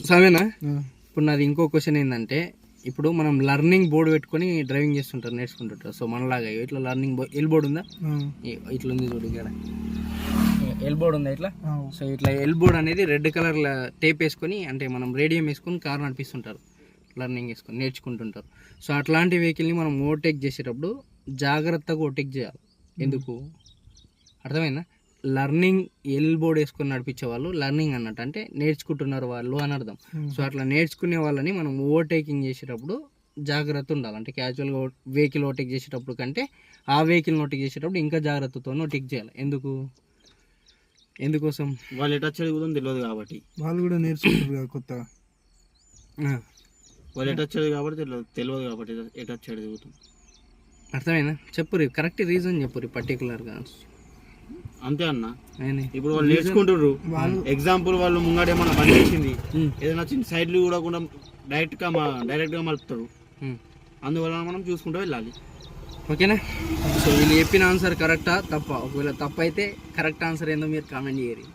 సరేనా? ఇప్పుడు నాది ఇంకో క్వశ్చన్ ఏంటంటే, ఇప్పుడు మనం లర్నింగ్ బోర్డు పెట్టుకొని డ్రైవింగ్ చేస్తుంటారు, నేర్చుకుంటుంటారు. సో మనలాగా ఇట్లా లర్నింగ్ ఎల్ బోర్డు ఉందా? ఇట్లా ఉంది చూడు, ఇక్కడ ఎల్ బోర్డు ఉందా ఇట్లా. సో ఇట్లా ఎల్ బోర్డ్ అనేది రెడ్ కలర్ టేప్ వేసుకొని, అంటే మనం రేడియం వేసుకొని కార్ నడిపిస్తుంటారు, లర్నింగ్ వేసుకొని నేర్చుకుంటుంటారు. సో అట్లాంటి వెహికల్ని మనం ఓవర్టేక్ చేసేటప్పుడు జాగ్రత్తగా ఓవర్టేక్ చేయాలి. ఎందుకు అర్థమైందా? లర్నింగ్ ఎల్ బోర్డ్ వేసుకొని నడిపించే వాళ్ళు లర్నింగ్ అన్నట్టు, అంటే నేర్చుకుంటున్నారు వాళ్ళు అని అర్థం. సో అట్లా నేర్చుకునే వాళ్ళని మనం ఓవర్టేకింగ్ చేసేటప్పుడు జాగ్రత్త ఉండాలి. అంటే క్యాజువల్గా వెహికల్ ఓవర్టేక్ చేసేటప్పుడు కంటే ఆ వెహికల్ ఓవర్టేక్ చేసేటప్పుడు ఇంకా జాగ్రత్తతో ఓవర్టేక్ చేయాలి. ఎందుకోసం? వాళ్ళు ఎటు వచ్చేది కూడా తెలియదు కాబట్టి, వాళ్ళు కూడా నేర్చుకుంటారు కొత్తగా. వాళ్ళు ఎటు వచ్చేది కాబట్టి తెలియదు కాబట్టి ఎటు వచ్చేది దిగుతాం. అర్థమైనా? చెప్పురి, కరెక్ట్ రీజన్ చెప్పురి పర్టికులర్గా. అంతే అన్న. ఇప్పుడు వాళ్ళు నేర్చుకుంటారు. ఎగ్జాంపుల్ వాళ్ళు ముంగడ ఏమన్నా బండి చేసింది, ఏదైనా చిన్న సైడ్లు కూడా డైరెక్ట్ గా మలుపుతారు. అందువల్ల మనం చూసుకుంటూ వెళ్ళాలి. ఓకేనా? సో వీళ్ళు చెప్పిన ఆన్సర్ కరెక్టా తప్ప? ఒకవేళ తప్ప అయితే కరెక్ట్ ఆన్సర్ ఏందో మీరు కామెంట్ చేయరు.